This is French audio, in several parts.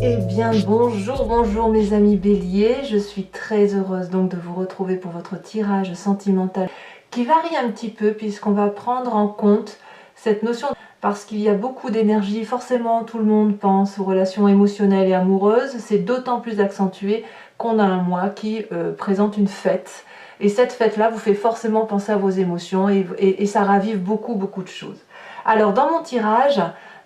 Eh bien bonjour mes amis béliers, je suis très heureuse donc de vous retrouver pour votre tirage sentimental qui varie un petit peu puisqu'on va prendre en compte cette notion parce qu'il y a beaucoup d'énergie, forcément tout le monde pense aux relations émotionnelles et amoureuses, c'est d'autant plus accentué qu'on a un mois qui présente une fête et cette fête là vous fait forcément penser à vos émotions et ça ravive beaucoup de choses. Alors dans mon tirage,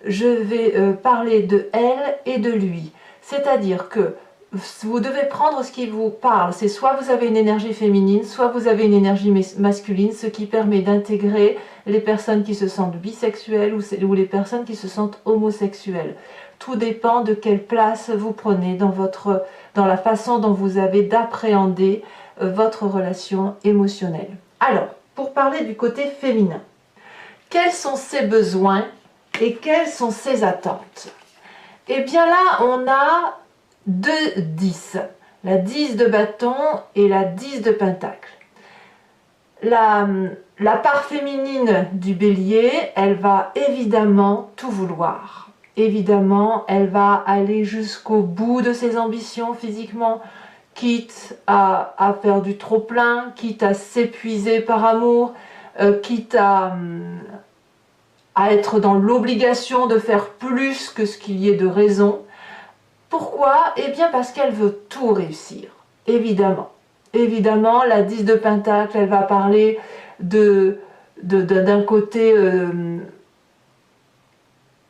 je vais parler de elle et de lui. C'est-à-dire que vous devez prendre ce qui vous parle. C'est soit vous avez une énergie féminine, soit vous avez une énergie masculine, ce qui permet d'intégrer les personnes qui se sentent bisexuelles ou les personnes qui se sentent homosexuelles. Tout dépend de quelle place vous prenez dans la façon dont vous avez d'appréhender votre relation émotionnelle. Alors, pour parler du côté féminin, quels sont ses besoins et quelles sont ses attentes? Et bien là, on a deux 10, la 10 de bâton et la 10 de pentacle. La part féminine du bélier, elle va évidemment tout vouloir. Évidemment, elle va aller jusqu'au bout de ses ambitions physiquement, quitte à faire du trop-plein, quitte à s'épuiser par amour, quitte à être dans l'obligation de faire plus que ce qu'il y ait de raison. Pourquoi? Eh bien parce qu'elle veut tout réussir, évidemment. Évidemment, la 10 de pentacle, elle va parler d'un côté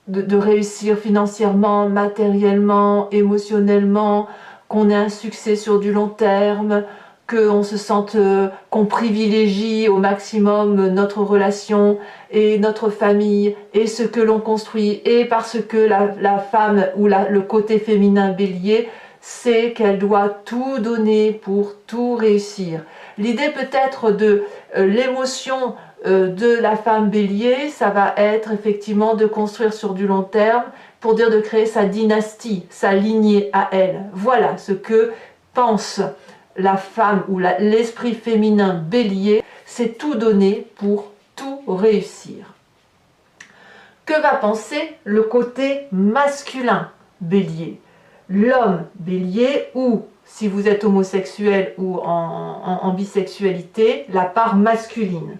de réussir financièrement, matériellement, émotionnellement, qu'on ait un succès sur du long terme, qu'on se sente, qu'on privilégie au maximum notre relation et notre famille et ce que l'on construit, et parce que la femme ou le côté féminin bélier sait qu'elle doit tout donner pour tout réussir. L'idée peut-être de l'émotion de la femme bélier, ça va être effectivement de construire sur du long terme, pour dire de créer sa dynastie, sa lignée à elle. Voilà ce que pense la femme ou l'esprit féminin bélier, c'est tout donner pour tout réussir. Que va penser le côté masculin bélier? L'homme bélier, ou si vous êtes homosexuel ou en bisexualité, la part masculine.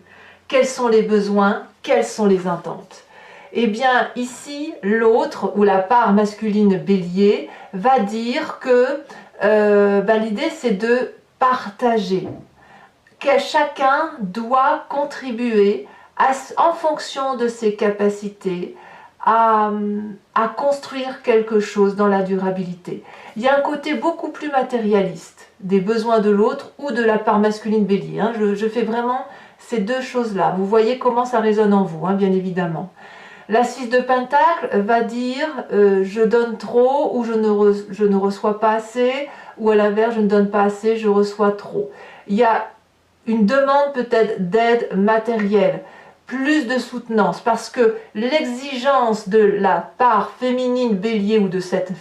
Quels sont les besoins? Quelles sont les attentes? Eh bien ici, l'autre, ou la part masculine bélier, va dire que l'idée c'est de partager, que chacun doit contribuer en fonction de ses capacités à construire quelque chose dans la durabilité. Il y a un côté beaucoup plus matérialiste des besoins de l'autre ou de la part masculine bélier. Je fais vraiment ces deux choses-là. Vous voyez comment ça résonne en vous, bien évidemment. La 6 de pentacle va dire je donne trop ou je ne reçois pas assez, ou à l'inverse je ne donne pas assez, je reçois trop. Il y a une demande peut-être d'aide matérielle, plus de soutenance, parce que l'exigence de la part féminine bélier ou de cet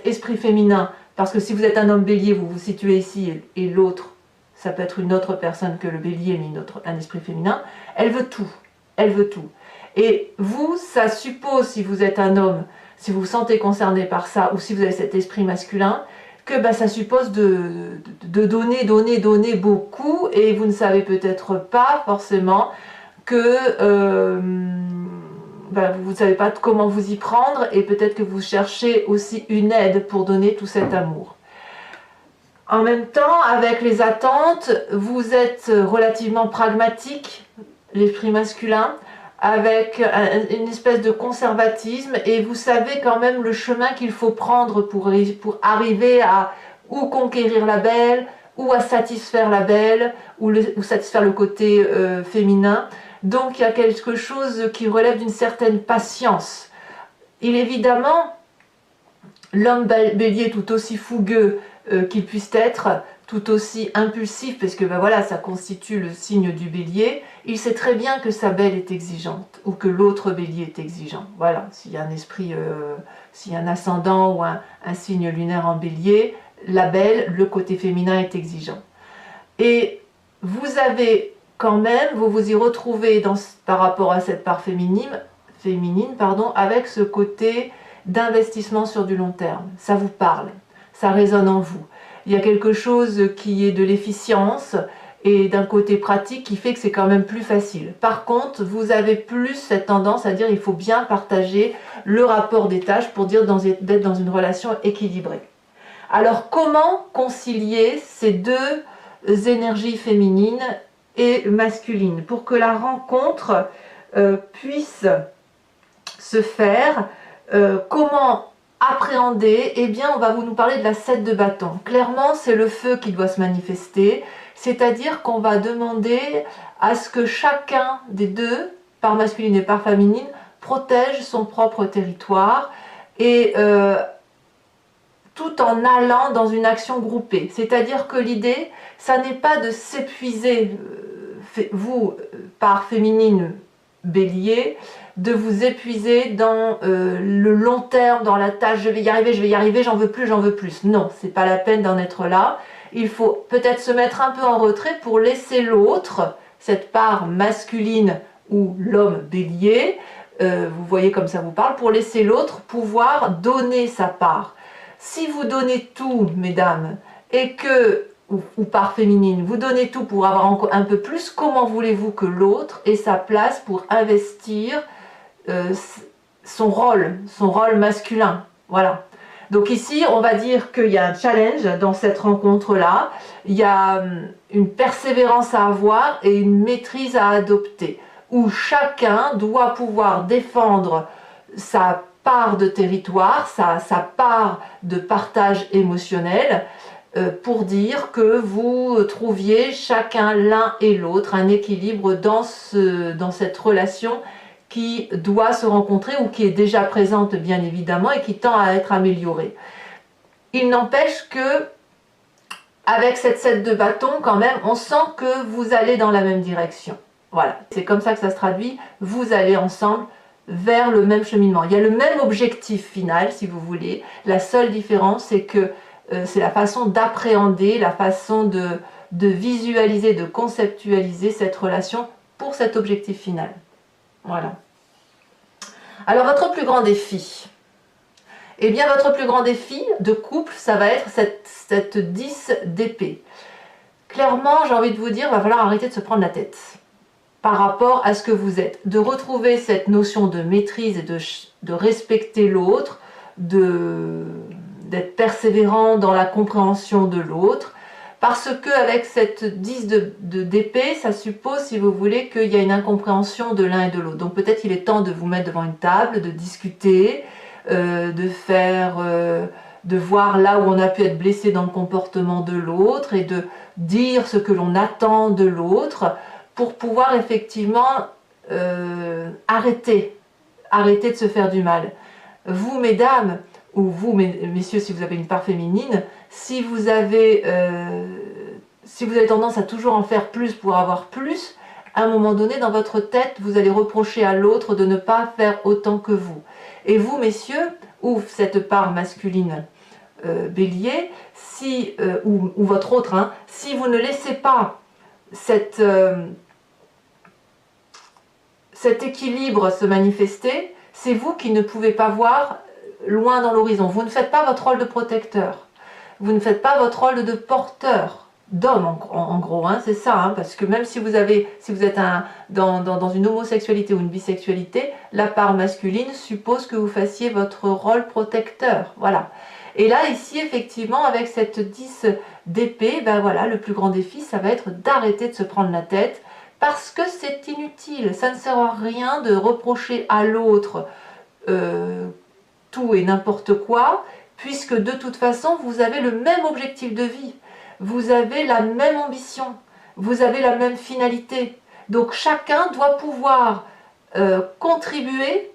esprit féminin, parce que si vous êtes un homme bélier, vous vous situez ici, et l'autre, ça peut être une autre personne que le bélier, mais un esprit féminin, elle veut tout, elle veut tout. Et vous, ça suppose, si vous êtes un homme, si vous vous sentez concerné par ça, ou si vous avez cet esprit masculin, que ça suppose de donner beaucoup, et vous ne savez peut-être pas forcément que vous ne savez pas comment vous y prendre, et peut-être que vous cherchez aussi une aide pour donner tout cet amour. En même temps, avec les attentes, vous êtes relativement pragmatique, l'esprit masculin, avec une espèce de conservatisme, et vous savez quand même le chemin qu'il faut prendre pour arriver à ou conquérir la belle, ou à satisfaire la belle, ou satisfaire le côté féminin. Donc il y a quelque chose qui relève d'une certaine patience. Évidemment, l'homme bélier tout aussi fougueux qu'il puisse être, tout aussi impulsif, parce que ça constitue le signe du bélier, il sait très bien que sa belle est exigeante, ou que l'autre bélier est exigeant. Voilà, s'il y a un esprit, s'il y a un ascendant ou un signe lunaire en bélier, la belle, le côté féminin est exigeant. Et vous avez quand même, vous vous y retrouvez par rapport à cette part féminine, avec ce côté d'investissement sur du long terme. Ça vous parle, ça résonne en vous. Il y a quelque chose qui est de l'efficience et d'un côté pratique qui fait que c'est quand même plus facile. Par contre, vous avez plus cette tendance à dire il faut bien partager le rapport des tâches pour dire d'être dans une relation équilibrée. Alors, comment concilier ces deux énergies féminines et masculines pour que la rencontre puisse se faire? Comment appréhender? Eh bien, on va nous parler de la 7 de bâton. Clairement, c'est le feu qui doit se manifester, c'est-à-dire qu'on va demander à ce que chacun des deux, par masculine et par féminine, protège son propre territoire et tout en allant dans une action groupée. C'est-à-dire que l'idée, ça n'est pas de s'épuiser, vous, par féminine bélier, de vous épuiser dans le long terme, dans la tâche, je vais y arriver, j'en veux plus. Non, c'est pas la peine d'en être là. Il faut peut-être se mettre un peu en retrait pour laisser l'autre, cette part masculine ou l'homme bélier, vous voyez comme ça vous parle, pour laisser l'autre pouvoir donner sa part. Si vous donnez tout, mesdames, et que, ou par féminine, vous donnez tout pour avoir encore un peu plus, comment voulez-vous que l'autre ait sa place pour investir son rôle masculin? Voilà. Donc ici, on va dire qu'il y a un challenge dans cette rencontre-là, il y a une persévérance à avoir et une maîtrise à adopter, où chacun doit pouvoir défendre sa part de territoire, sa part de partage émotionnel, pour dire que vous trouviez chacun l'un et l'autre un équilibre dans cette relation qui doit se rencontrer ou qui est déjà présente bien évidemment et qui tend à être améliorée. Il n'empêche que avec cette 7 de bâton quand même, on sent que vous allez dans la même direction. Voilà, c'est comme ça que ça se traduit, vous allez ensemble vers le même cheminement. Il y a le même objectif final si vous voulez, la seule différence c'est que c'est la façon d'appréhender, la façon de visualiser, de conceptualiser cette relation pour cet objectif final. Voilà. Alors votre plus grand défi, eh bien votre plus grand défi de couple, ça va être cette 10 d'épée. Clairement, j'ai envie de vous dire, il va falloir arrêter de se prendre la tête par rapport à ce que vous êtes, de retrouver cette notion de maîtrise et de respecter l'autre, d'être persévérant dans la compréhension de l'autre, parce qu'avec cette 10 d'épée, ça suppose, si vous voulez, qu'il y a une incompréhension de l'un et de l'autre. Donc peut-être il est temps de vous mettre devant une table, de discuter, de voir là où on a pu être blessé dans le comportement de l'autre et de dire ce que l'on attend de l'autre pour pouvoir effectivement arrêter de se faire du mal. Vous, mesdames, ou vous, messieurs, si vous avez une part féminine, si vous avez tendance à toujours en faire plus pour avoir plus, à un moment donné, dans votre tête, vous allez reprocher à l'autre de ne pas faire autant que vous. Et vous, messieurs, ou cette part masculine bélier, ou votre autre, hein, si vous ne laissez pas cet équilibre se manifester, c'est vous qui ne pouvez pas voir loin dans l'horizon. Vous ne faites pas votre rôle de protecteur. Vous ne faites pas votre rôle de porteur d'homme, en gros, hein, c'est ça, hein, parce que même si vous êtes dans une homosexualité ou une bisexualité, la part masculine suppose que vous fassiez votre rôle protecteur, voilà. Et là, ici, effectivement, avec cette 10 d'épée, ben voilà, le plus grand défi, ça va être d'arrêter de se prendre la tête, parce que c'est inutile, ça ne sert à rien de reprocher à l'autre tout et n'importe quoi, puisque de toute façon, vous avez le même objectif de vie, vous avez la même ambition, vous avez la même finalité. Donc chacun doit pouvoir contribuer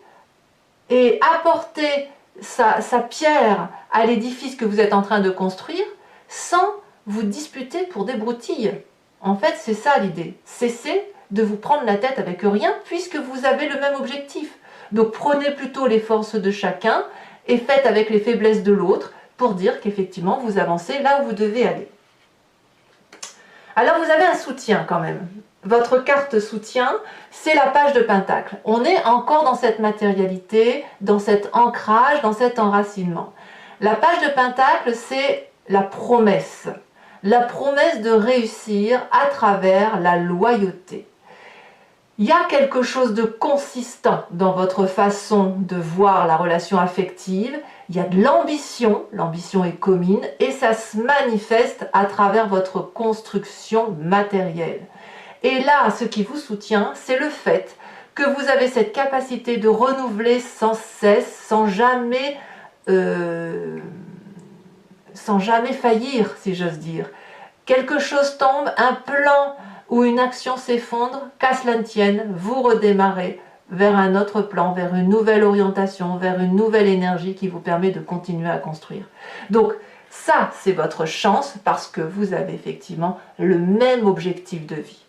et apporter sa pierre à l'édifice que vous êtes en train de construire sans vous disputer pour des broutilles. En fait, c'est ça l'idée. Cessez de vous prendre la tête avec rien puisque vous avez le même objectif. Donc prenez plutôt les forces de chacun et faites avec les faiblesses de l'autre pour dire qu'effectivement vous avancez là où vous devez aller. Alors vous avez un soutien quand même. votre carte soutien, c'est la page de Pentacle. On est encore dans cette matérialité, dans cet ancrage, dans cet enracinement. La page de Pentacle, c'est la promesse de réussir à travers la loyauté. Il y a quelque chose de consistant dans votre façon de voir la relation affective. Il y a de l'ambition est commune, et ça se manifeste à travers votre construction matérielle. Et là, ce qui vous soutient, c'est le fait que vous avez cette capacité de renouveler sans cesse, sans jamais faillir, si j'ose dire. Quelque chose tombe, un plan ou une action s'effondre, qu'à cela ne tienne, vous redémarrez vers un autre plan, vers une nouvelle orientation, vers une nouvelle énergie qui vous permet de continuer à construire. Donc ça, c'est votre chance parce que vous avez effectivement le même objectif de vie.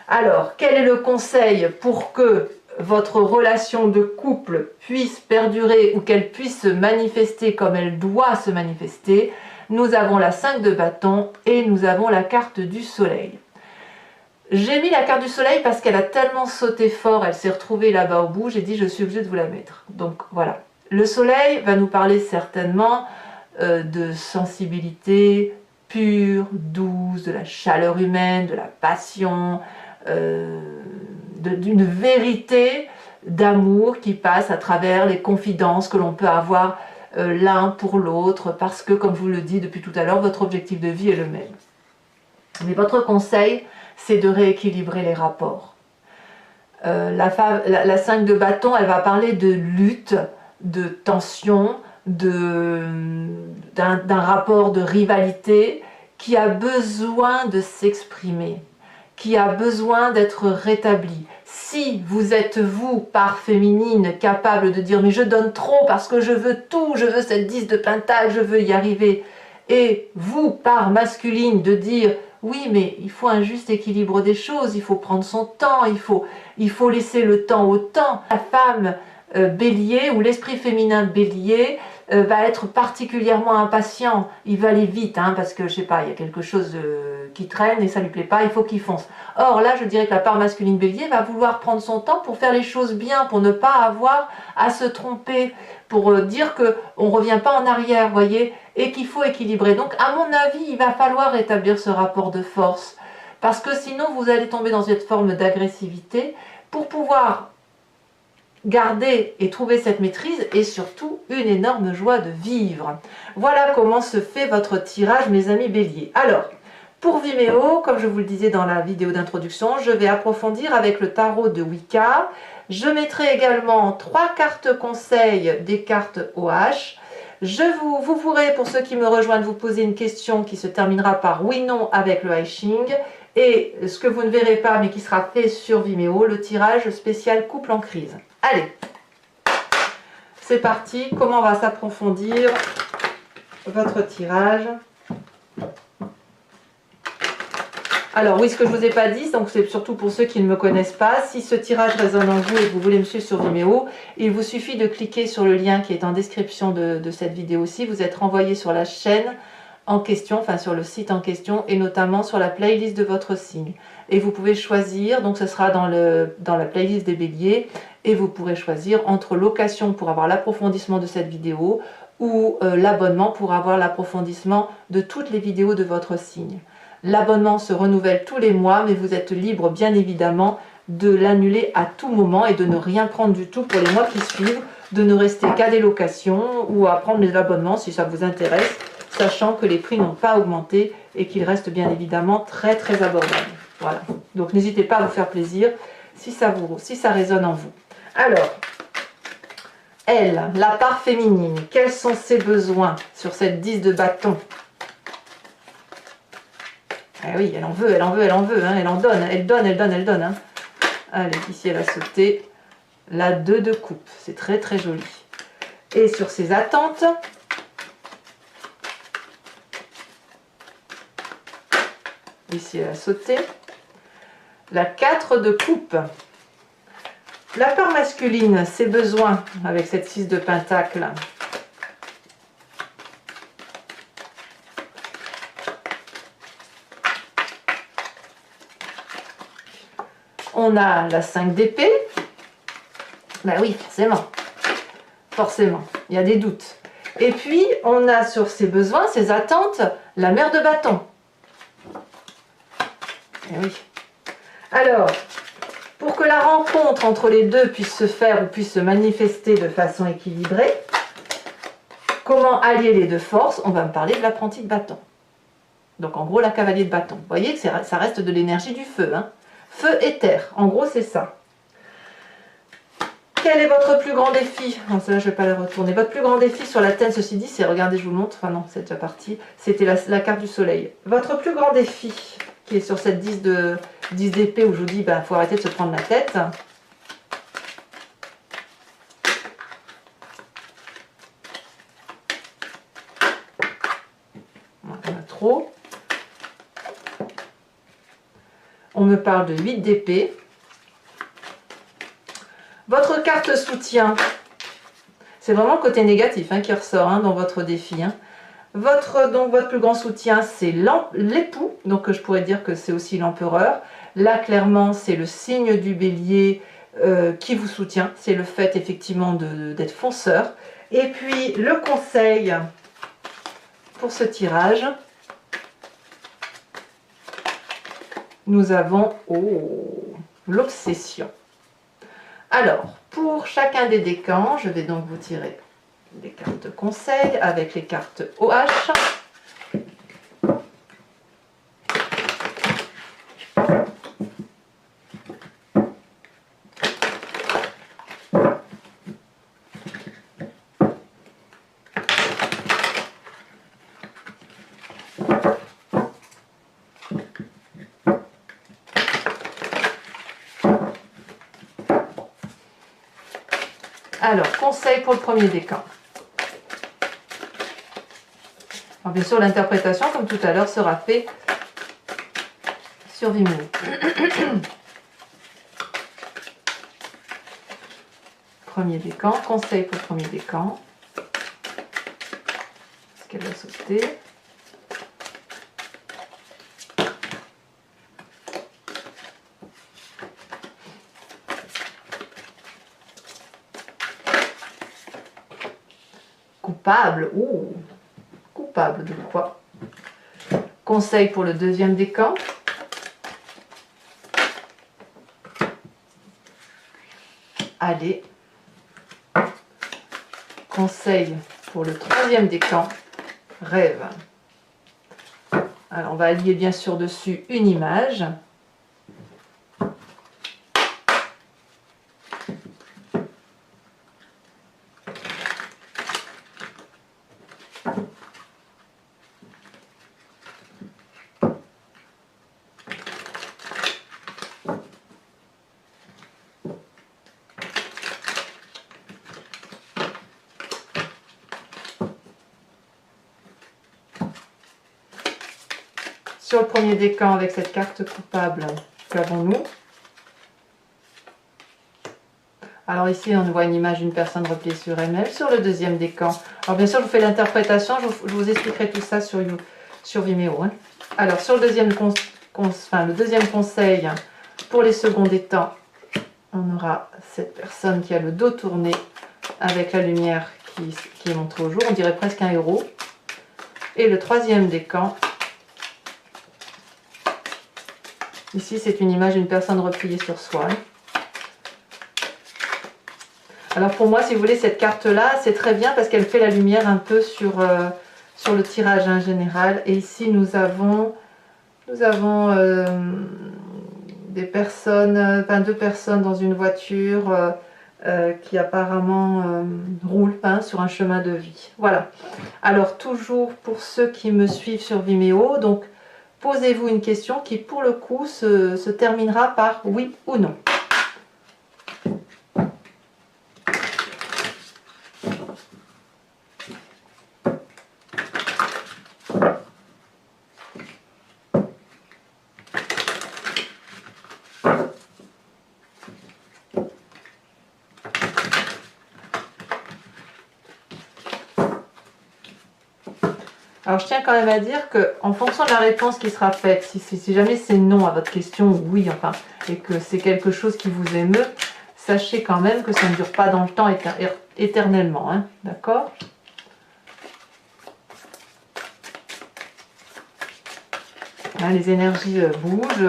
Alors, quel est le conseil pour que votre relation de couple puisse perdurer ou qu'elle puisse se manifester comme elle doit se manifester? Nous avons la 5 de bâton et nous avons la carte du soleil. J'ai mis la carte du soleil parce qu'elle a tellement sauté fort, elle s'est retrouvée là-bas au bout, j'ai dit je suis obligée de vous la mettre. Donc voilà. Le soleil va nous parler certainement de sensibilité pure, douce, de la chaleur humaine, de la passion, d'une vérité d'amour qui passe à travers les confidences que l'on peut avoir l'un pour l'autre, parce que, comme je vous le dis depuis tout à l'heure, votre objectif de vie est le même. Mais votre conseil, c'est de rééquilibrer les rapports. La 5 de bâton, elle va parler de lutte, de tension, d'un rapport de rivalité qui a besoin de s'exprimer, qui a besoin d'être rétabli. Si vous êtes, vous, part féminine, capable de dire « mais je donne trop parce que je veux tout, je veux cette 10 de pentacle, je veux y arriver », et vous, part masculine, de dire « oui, mais il faut un juste équilibre des choses, il faut prendre son temps, il faut laisser le temps au temps ». La femme bélier ou l'esprit féminin bélier va être particulièrement impatient, il va aller vite, hein, parce que je sais pas, il y a quelque chose qui traîne et ça lui plaît pas, il faut qu'il fonce. Or là, je dirais que la part masculine bélier va vouloir prendre son temps pour faire les choses bien, pour ne pas avoir à se tromper, pour dire qu'on ne revient pas en arrière, voyez, et qu'il faut équilibrer. Donc à mon avis, il va falloir établir ce rapport de force, parce que sinon vous allez tomber dans cette forme d'agressivité pour pouvoir garder et trouver cette maîtrise et surtout une énorme joie de vivre. Voilà comment se fait votre tirage, mes amis béliers. Alors, pour Vimeo, comme je vous le disais dans la vidéo d'introduction, je vais approfondir avec le tarot de Wicca. Je mettrai également 3 cartes conseils des cartes OH. Vous pourrez, pour ceux qui me rejoignent, vous poser une question qui se terminera par oui/non avec le I Ching. Et ce que vous ne verrez pas, mais qui sera fait sur Vimeo, le tirage spécial couple en crise. Allez, c'est parti. Comment va s'approfondir votre tirage? Alors oui, ce que je ne vous ai pas dit, donc c'est surtout pour ceux qui ne me connaissent pas, si ce tirage résonne en vous et que vous voulez me suivre sur Vimeo, il vous suffit de cliquer sur le lien qui est en description de cette vidéo-ci. Vous êtes renvoyé sur la chaîne en question, enfin sur le site en question, et notamment sur la playlist de votre signe. Et vous pouvez choisir, donc ce sera dans la playlist des béliers, et vous pourrez choisir entre location pour avoir l'approfondissement de cette vidéo ou l'abonnement pour avoir l'approfondissement de toutes les vidéos de votre signe. L'abonnement se renouvelle tous les mois, mais vous êtes libre bien évidemment de l'annuler à tout moment et de ne rien prendre du tout pour les mois qui suivent, de ne rester qu'à des locations ou à prendre les abonnements si ça vous intéresse, sachant que les prix n'ont pas augmenté et qu'ils restent bien évidemment très très abordables. Voilà, donc n'hésitez pas à vous faire plaisir si ça résonne en vous. Alors, elle, la part féminine, quels sont ses besoins sur cette 10 de bâton? Ah oui, elle en veut, elle en veut, elle en veut, hein, elle en donne, elle donne, elle donne, elle donne. Hein. Allez, ici elle a sauté la 2 de coupe, c'est très très joli. Et sur ses attentes, ici elle a sauté la 4 de coupe. La part masculine, ses besoins avec cette 6 de pentacle. on a la 5 d'épée. Ben oui, forcément. Forcément, il y a des doutes. Et puis, on a sur ses besoins, ses attentes, la mère de bâton. Et oui. Alors, pour que la rencontre entre les deux puisse se faire ou puisse se manifester de façon équilibrée, comment allier les deux forces? On va me parler de l'apprenti de bâton. Donc en gros, la cavalier de bâton. Vous voyez que ça reste de l'énergie du feu. Hein. Feu et terre, en gros c'est ça. Quel est votre plus grand défi? Non, celle-là, je ne vais pas la retourner. Votre plus grand défi sur la thème, ceci dit, c'est, regardez, je vous le montre. Enfin non, c'est déjà parti. C'était la carte du soleil. Votre plus grand défi, qui est sur cette 10 d'épée, où je vous dis, il faut arrêter de se prendre la tête. On a trop. On me parle de 8 d'épée. Votre carte soutien, c'est vraiment le côté négatif qui ressort dans votre défi. Votre plus grand soutien, c'est l'époux, donc je pourrais dire que c'est aussi l'empereur. Là, clairement, c'est le signe du bélier qui vous soutient. C'est le fait, effectivement, d'être fonceur. Et puis, le conseil pour ce tirage, nous avons l'obsession. Alors, pour chacun des décans, je vais donc vous tirer des cartes conseils avec les cartes OH. Alors, conseil pour le premier décan. Alors, bien sûr, l'interprétation, comme tout à l'heure, sera faite sur Vimeo. Premier décan, conseil pour le premier décan. Est-ce qu'elle va sauter? Coupable. Ouh. Coupable de quoi? Conseil pour le deuxième décan. Allez. Conseil pour le troisième décan. Rêve. Alors on va allier bien sûr dessus une image. Sur le premier décan, avec cette carte coupable, qu'avons-nous? Alors ici, on voit une image d'une personne repliée sur elle-même. Sur le deuxième décan, alors bien sûr, je vous fais l'interprétation, je vous expliquerai tout ça sur Vimeo. Alors, sur le deuxième, le deuxième conseil, pour les seconds décans, on aura cette personne qui a le dos tourné avec la lumière qui est montrée au jour. On dirait presque un héros. Et le troisième décan, ici, c'est une image d'une personne repliée sur soi. Alors pour moi, si vous voulez, cette carte-là, c'est très bien parce qu'elle fait la lumière un peu sur le tirage général. Et ici, nous avons des personnes, deux personnes dans une voiture qui apparemment roulent sur un chemin de vie. Voilà. Alors toujours pour ceux qui me suivent sur Vimeo, donc posez-vous une question qui pour le coup se terminera par oui ou non. Alors, je tiens quand même à dire que, en fonction de la réponse qui sera faite, si jamais c'est non à votre question, ou oui, enfin, et que c'est quelque chose qui vous émeut, sachez quand même que ça ne dure pas dans le temps éternellement, hein, d'accord? Hein, les énergies bougent,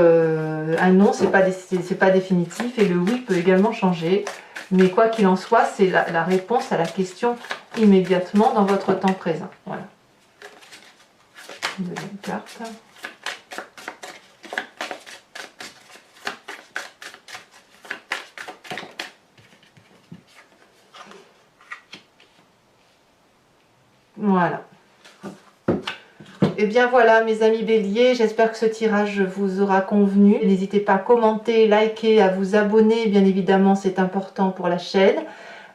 un non, c'est pas définitif, et le oui peut également changer. Mais quoi qu'il en soit, c'est la réponse à la question immédiatement dans votre temps présent. Voilà. Une deuxième carte. Voilà. Et bien voilà mes amis béliers, j'espère que ce tirage vous aura convenu. N'hésitez pas à commenter, liker, à vous abonner, bien évidemment c'est important pour la chaîne.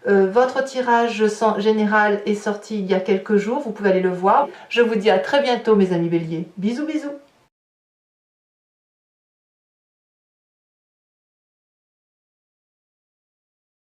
Votre tirage général est sorti il y a quelques jours, vous pouvez aller le voir. Je vous dis à très bientôt mes amis béliers. Bisous bisous.